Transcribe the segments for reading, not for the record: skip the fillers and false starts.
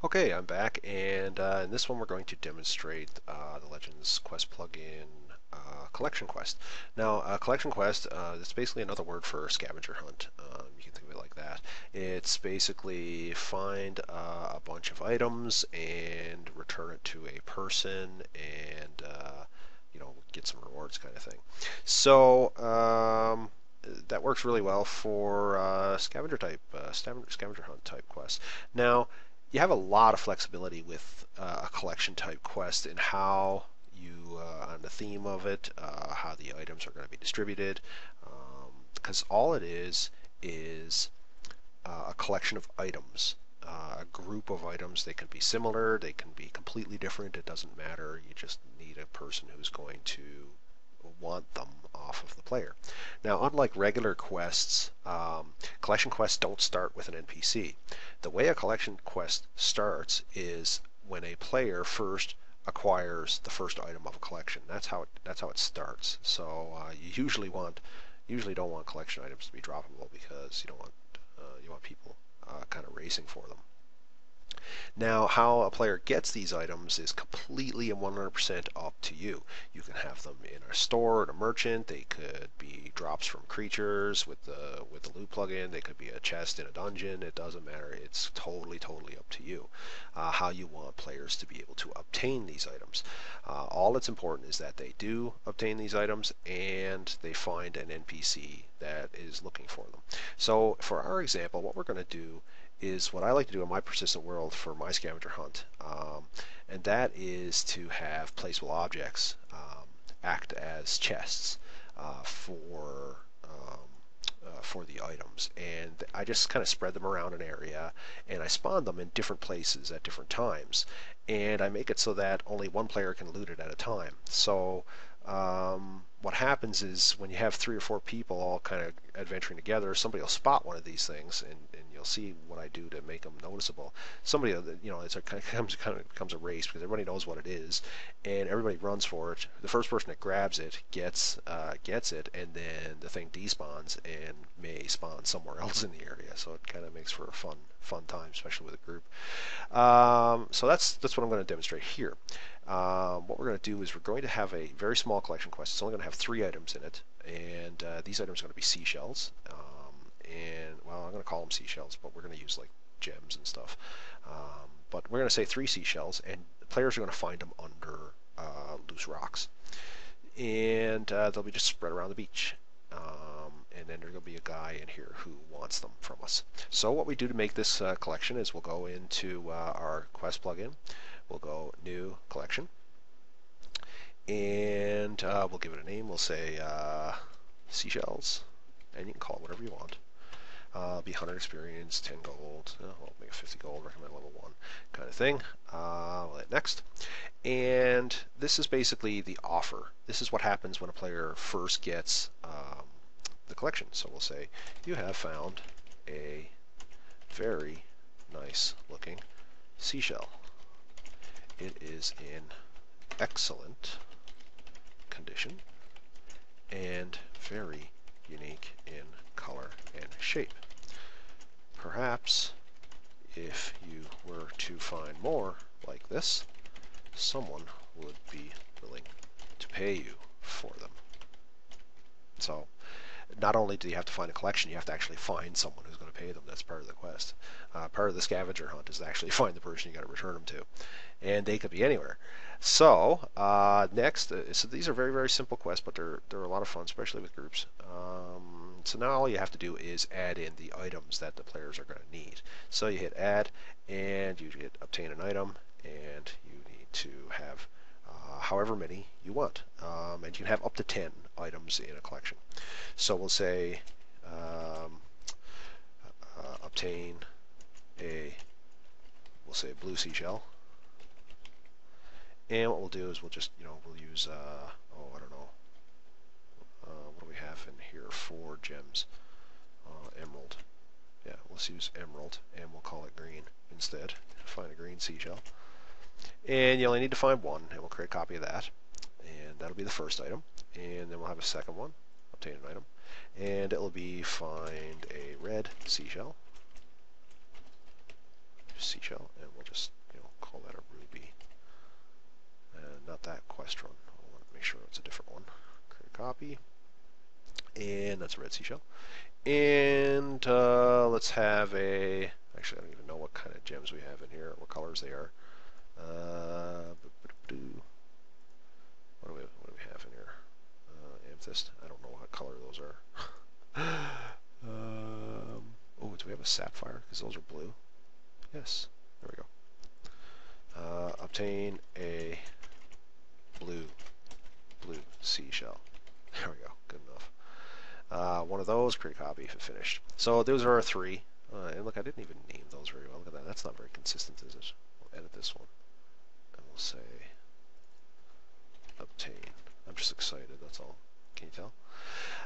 Okay, I'm back, and in this one we're going to demonstrate the Legends Quest plugin Collection Quest. Now, Collection Quest is basically another word for scavenger hunt. You can think of it like that. It's basically find a bunch of items and return it to a person, and get some rewards, kind of thing. So that works really well for scavenger hunt type quests. Now, you have a lot of flexibility with a collection type quest in how you on the theme of it, how the items are going to be distributed, because all it is a collection of items, a group of items. They can be similar, they can be completely different. It doesn't matter. You just need a person who's going to want them off of the player. Now, unlike regular quests, collection quests don't start with an NPC. The way a collection quest starts is when a player first acquires the first item of a collection. That's how it starts. So you usually don't want collection items to be droppable because you want people kind of racing for them. Now, how a player gets these items is completely and 100% up to you. You can have them in a store, at a merchant. They could be drops from creatures with the loot plugin. They could be a chest in a dungeon. It doesn't matter. It's totally up to you how you want players to be able to obtain these items. All that's important is that they do obtain these items and they find an NPC that is looking for them. So for our example, what we're going to do is what I like to do in my persistent world for my scavenger hunt, and that is to have placeable objects act as chests for the items, and I just kind of spread them around an area, and I spawn them in different places at different times, and I make it so that only one player can loot it at a time. So what happens is when you have 3 or 4 people all kind of adventuring together, somebody will spot one of these things, and you'll see what I do to make them noticeable. Somebody, it's kind of becomes a race because everybody knows what it is, and everybody runs for it. The first person that grabs it gets it, and then the thing despawns and may spawn somewhere else in the area. So it kind of makes for a fun time, especially with a group. So that's what I'm going to demonstrate here. What we're going to do is we're going to have a very small collection quest. It's only going to have 3 items in it, and these items are going to be seashells. And well, I'm going to call them seashells, but we're going to use like gems and stuff. But we're going to say 3 seashells, and the players are going to find them under loose rocks, and they'll be just spread around the beach. And then there's going to be a guy in here who wants them from us. So what we do to make this collection is we'll go into our quest plugin. We'll go New Collection, and we'll give it a name. We'll say Seashells, and you can call it whatever you want. Be 100 experience, 10 gold, we'll make it 50 gold, recommend level 1 kind of thing. We'll hit next. And this is basically the offer. This is what happens when a player first gets the collection. So we'll say, you have found a very nice looking seashell. It is in excellent condition and very unique in color and shape. Perhaps if you were to find more like this, someone would be willing to pay you for them. So not only do you have to find a collection, you have to actually find someone who's going to pay them. That's part of the quest. Part of the scavenger hunt is to actually find the person you got to return them to, and they could be anywhere. So next, so these are very simple quests, but they're a lot of fun, especially with groups. So now all you have to do is add in the items that the players are going to need. So you hit add, and you hit obtain an item, and you need to have however many you want, and you can have up to 10 items in a collection. So we'll say obtain we'll say a blue seashell, and what we'll do is we'll just we'll use I don't know, what do we have in here for gems? Emerald. Yeah, let's use emerald, and we'll call it green instead. Find a green seashell, and you only need to find one, and we'll create a copy of that, and that'll be the first item. And then we'll have a second one, obtain an item, and it will be find a red seashell, seashell, and we'll just call that a ruby. Not that quest run. I want to make sure it's a different one. Create a copy, and that's a red seashell. And let's have a. Actually, I don't even know what kind of gems we have in here, what colors they are. What do we have in here? Amethyst. I don't know what color those are. Oh, do we have a sapphire? Because those are blue. Yes. There we go. Obtain a blue seashell. There we go. Good enough. One of those, create copy, finished. So those are our three. And look, I didn't even name those very well. Look at that. That's not very consistent, is it? We'll edit this one. And we'll say obtain. I'm just excited, that's all. Can you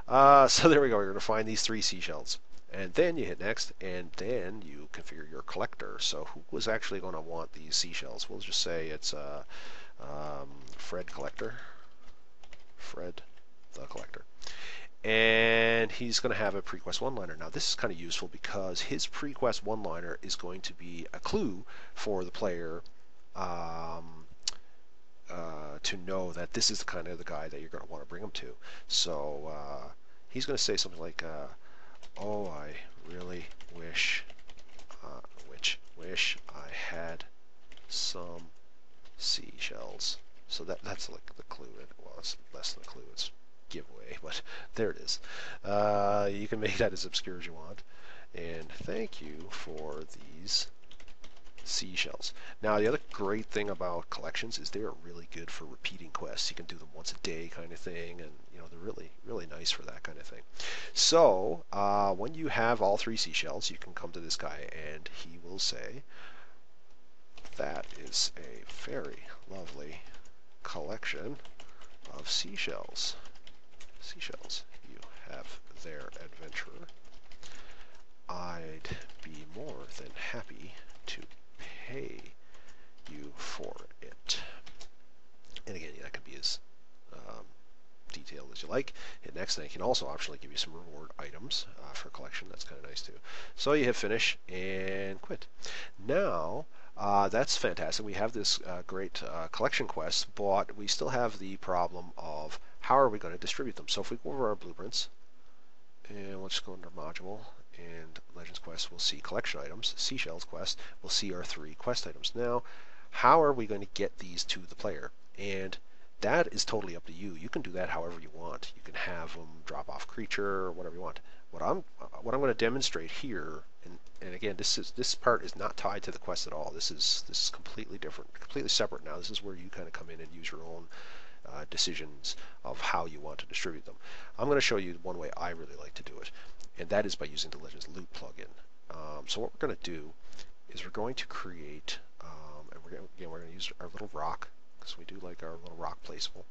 tell? So there we go. We're going to find these three seashells. And then you hit next, and then you configure your collector. So who was actually going to want these seashells? We'll just say it's Fred Collector. Fred the Collector. And he's going to have a prequest one-liner. Now this is kind of useful because his prequest one-liner is going to be a clue for the player to know that this is kind of the guy that you're going to want to bring him to. So he's going to say something like, "Oh, I really wish I had some seashells." So that's like the clue. Well, it's less than a clue. It's giveaway, but there it is. You can make that as obscure as you want. And thank you for these seashells. Now, the other great thing about collections is they're really good for repeating quests. You can do them once a day kind of thing, and they're really nice for that kind of thing. So when you have all three seashells, you can come to this guy and he will say, "That is a very lovely collection of seashells. You have their adventurer. I'd be more than happy to pay you for it." And again, that can be as detailed as you like. Hit next, and it can also optionally give you some reward items for collection. That's kind of nice too. So you hit finish and quit. Now that's fantastic. We have this great collection quest, but we still have the problem of how are we going to distribute them. So if we go over our blueprints, and we'll just go under module and Legends Quest, we'll see collection items. Seashells Quest, we'll see our three quest items. Now, how are we going to get these to the player? And that is totally up to you. You can do that however you want. You can have them drop off creature or whatever you want. What I'm going to demonstrate here, and again, this part is not tied to the quest at all. This is completely different, completely separate now. This is where you kind of come in and use your own decisions of how you want to distribute them. I'm going to show you one way I really like to do it, and that is by using the Legends Loot plugin. So what we're going to do is we're going to create, and we're going to use our little rock, because we do like our little rock placeable.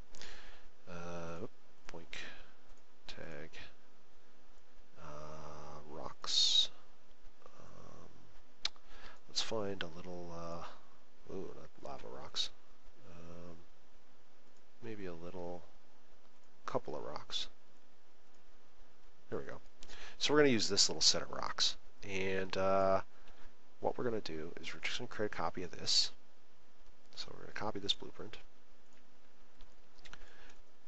Boink, tag, rocks. Let's find a little, ooh, not lava rocks. Maybe a little couple of rocks. There we go. So we're going to use this little set of rocks. And what we're going to do is we're just going to create a copy of this. So we're going to copy this blueprint.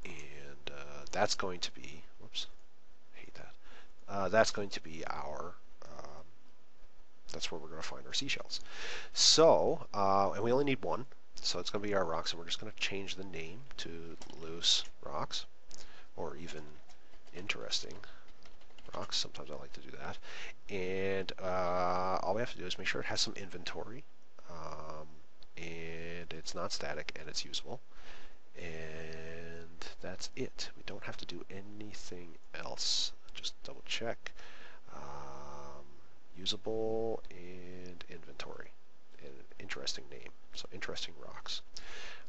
And that's going to be, whoops, I hate that. That's going to be our, that's where we're going to find our seashells. So, and we only need one. So it's going to be our rocks, and we're just going to change the name to loose rocks, or even interesting rocks. Sometimes I like to do that. And all we have to do is make sure it has some inventory, and it's not static, and it's usable. And that's it. We don't have to do anything else. Just double check. Usable and inventory. And an interesting name. So interesting rocks.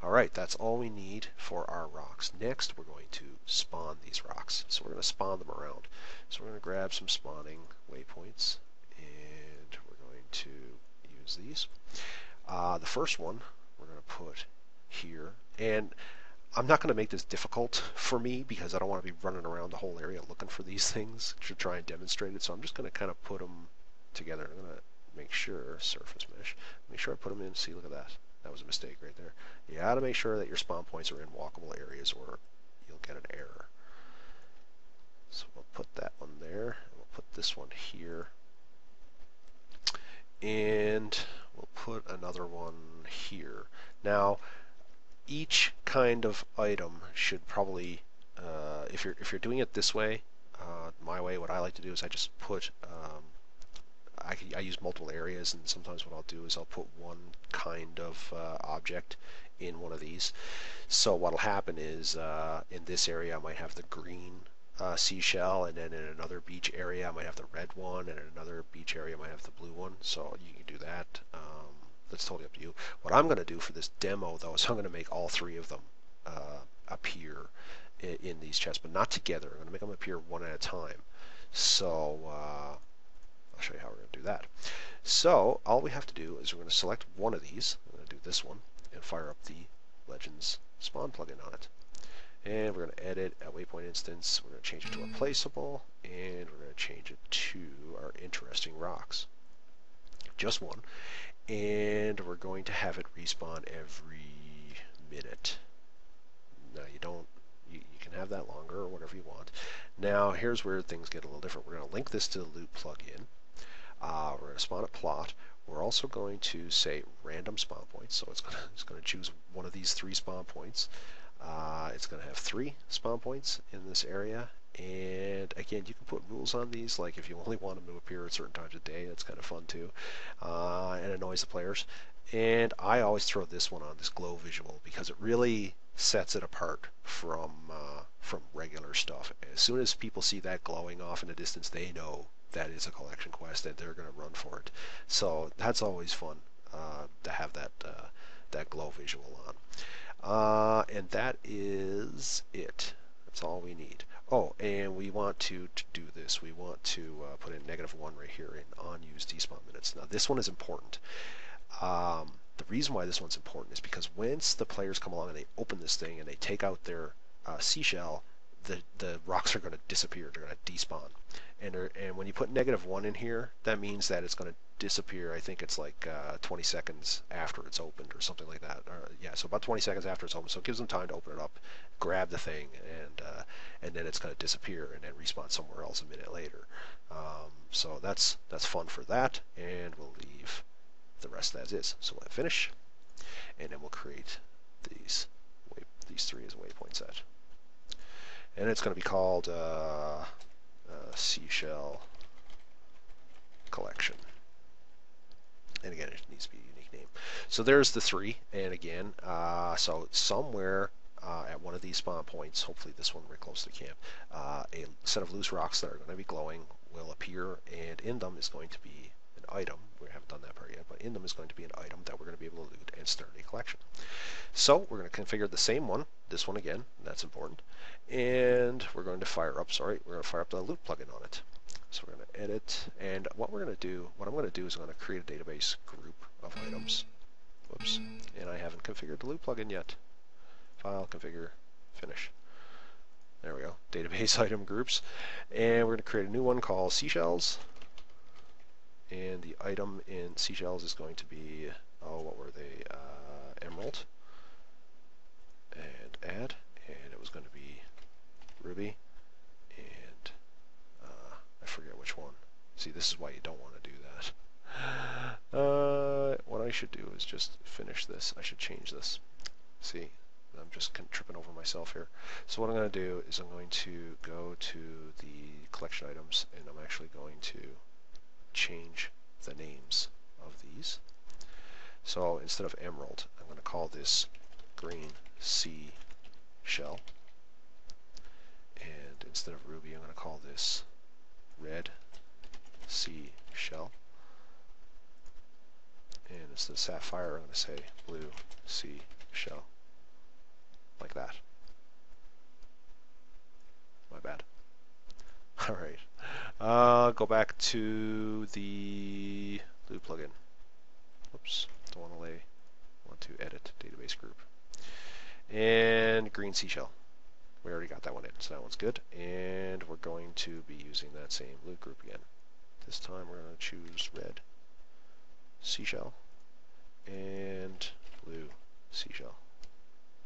Alright, that's all we need for our rocks. Next, we're going to spawn these rocks. So we're going to spawn them around. So we're going to grab some spawning waypoints, and we're going to use these. The first one we're going to put here, and I'm not going to make this difficult for me because I don't want to be running around the whole area looking for these things to try and demonstrate it. So I'm just going to kind of put them together. I'm going to make sure, surface mesh, make sure I put them in. See, look at that. That was a mistake right there. You got to make sure that your spawn points are in walkable areas or you'll get an error. So we'll put that one there, and we'll put this one here, and we'll put another one here. Now, each kind of item should probably, if you're doing it this way, my way, what I like to do is I just put, I use multiple areas, and sometimes what I'll do is I'll put one kind of object in one of these. So what'll happen is in this area I might have the green seashell, and then in another beach area I might have the red one, and in another beach area I might have the blue one. So you can do that. That's totally up to you. What I'm going to do for this demo, though, is I'm going to make all three of them appear in these chests, but not together. I'm going to make them appear one at a time. So I'll show you how we're going to do that. So all we have to do is we're going to select one of these. I'm going to do this one and fire up the Legends spawn plugin on it. And we're going to edit a waypoint instance. We're going to change it to a placeable, and we're going to change it to our interesting rocks. Just one. And we're going to have it respawn every minute. Now you can have that longer or whatever you want. Now here's where things get a little different. We're going to link this to the loot plugin. We're going to spawn a plot. We're also going to say random spawn points. So it's going to choose one of these three spawn points. It's going to have 3 spawn points in this area, and again, you can put rules on these, like if you only want them to appear at certain times of day. That's kind of fun too, and annoys the players. And I always throw this one on, this glow visual, because it really sets it apart from regular stuff. As soon as people see that glowing off in the distance, they know that is a collection quest and they're going to run for it. So that's always fun to have that glow visual on. And that is it. That's all we need. Oh, and we want to do this. We want to put in -1 right here in unused despawn minutes. Now this one is important. The reason why this one's important is because once the players come along and they open this thing and they take out their seashell, the rocks are going to disappear. They're going to despawn. And when you put -1 in here, that means that it's going to disappear. I think it's like 20 seconds after it's opened or something like that. Yeah, so about 20 seconds after it's opened. So it gives them time to open it up, grab the thing, and then it's going to disappear and then respawn somewhere else a minute later. So that's fun for that, and we'll leave the rest as is. So we'll hit finish, and then we'll create these 3 as a waypoint set. And it's going to be called Seashell Collection. And again, it needs to be a unique name. So there's the 3, and again, so somewhere at one of these spawn points, hopefully this one right close to the camp, a set of loose rocks that are going to be glowing will appear, and in them is going to be an item. We haven't done that part yet, but in them is going to be an item that we're going to be able to loot and start a collection. So we're going to configure the same one, this one again, that's important, and we're going to fire up the loot plugin on it. So we're going to edit, and what I'm going to do is I'm going to create a database group of items. Whoops, and I haven't configured the loot plugin yet. File, configure, finish. There we go, database item groups. And we're going to create a new one called Seashells. And the item in Seashells is going to be, what were they? Emerald. And add, and it was going to be ruby. And I forget which one. See, this is why you don't want to do that. What I should do is just finish this. I should change this. See, I'm just tripping over myself here. So what I'm going to do is I'm going to go to the collection items, and I'm actually going to change the names of these. So instead of emerald, I'm going to call this green sea shell. And instead of ruby, I'm going to call this red sea shell. And instead of sapphire, I'm going to say blue sea shell. Like that. My bad. Alright. Go back to the loot plugin. Whoops. Don't want to edit database group. And green seashell. We already got that one in, so that one's good. And we're going to be using that same loot group again. This time we're going to choose red seashell, and blue seashell.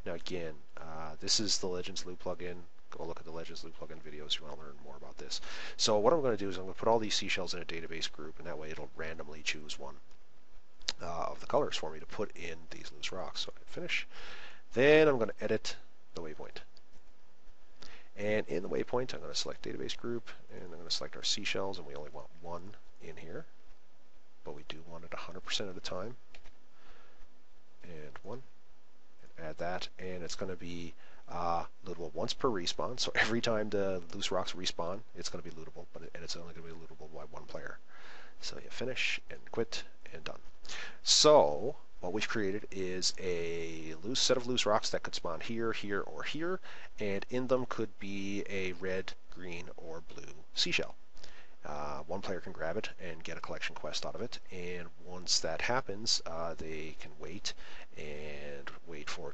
Now again, this is the Legends Loop plugin. Go look at the Legends Loop plugin videos if you want to learn more about this. So what I'm going to do is I'm going to put all these seashells in a database group, and that way it'll randomly choose one of the colors for me to put in these loose rocks. So I finish. Then I'm going to edit the waypoint. And in the waypoint, I'm going to select database group, and I'm going to select our seashells, and we only want one in here, but we do want it 100% of the time. And one, and add that, and it's going to be lootable once per respawn. So every time the loose rocks respawn, it's going to be lootable, and it's only going to be lootable by one player. So you finish and quit and done. So what we've created is a loose set of loose rocks that could spawn here, here, or here, and in them could be a red, green, or blue seashell. One player can grab it and get a collection quest out of it, and once that happens, they can wait for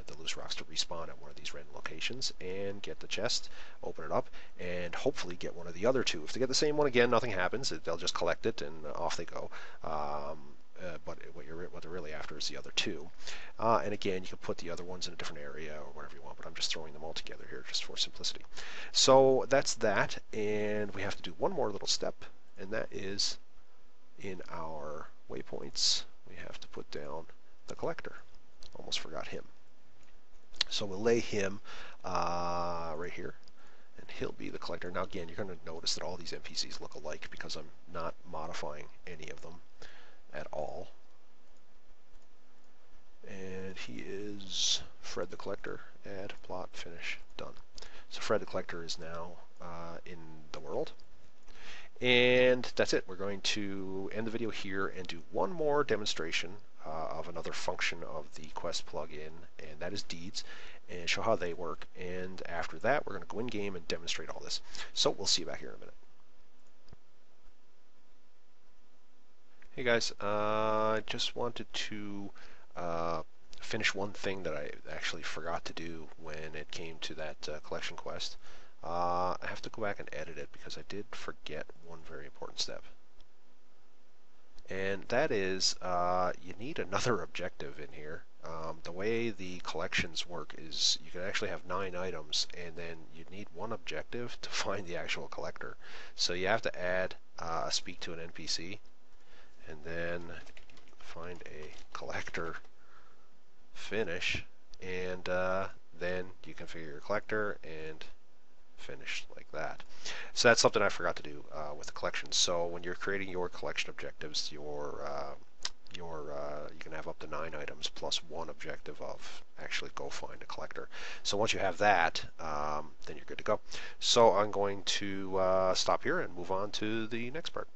the loose rocks to respawn at one of these random locations and get the chest, open it up, and hopefully get one of the other two. If they get the same one again, nothing happens. They'll just collect it and off they go. But what they're really after is the other two. And again, you can put the other ones in a different area or whatever you want, but I'm just throwing them all together here just for simplicity. So that's that, and we have to do one more little step, and that is in our waypoints, we have to put down the collector. Almost forgot him. So we'll lay him right here, and he'll be the collector. Now again, you're going to notice that all these NPCs look alike because I'm not modifying any of them at all. And he is Fred the Collector. Add, plot, finish, done. So Fred the Collector is now in the world. And that's it. We're going to end the video here and do one more demonstration of another function of the quest plugin, and that is deeds, and show how they work. And after that, we're going to go in game and demonstrate all this. So we'll see you back here in a minute. Hey guys, I just wanted to finish one thing that I actually forgot to do when it came to that collection quest. I have to go back and edit it because I did forget one very important step. And that is, you need another objective in here. The way the collections work is you can actually have 9 items, and then you need one objective to find the actual collector. So you have to add speak to an NPC, and then find a collector, finish, and then you configure your collector and finish like that. So that's something I forgot to do with the collection. So when you're creating your collection objectives, you can have up to 9 items plus one objective of actually go find a collector. So once you have that, then you're good to go. So I'm going to stop here and move on to the next part.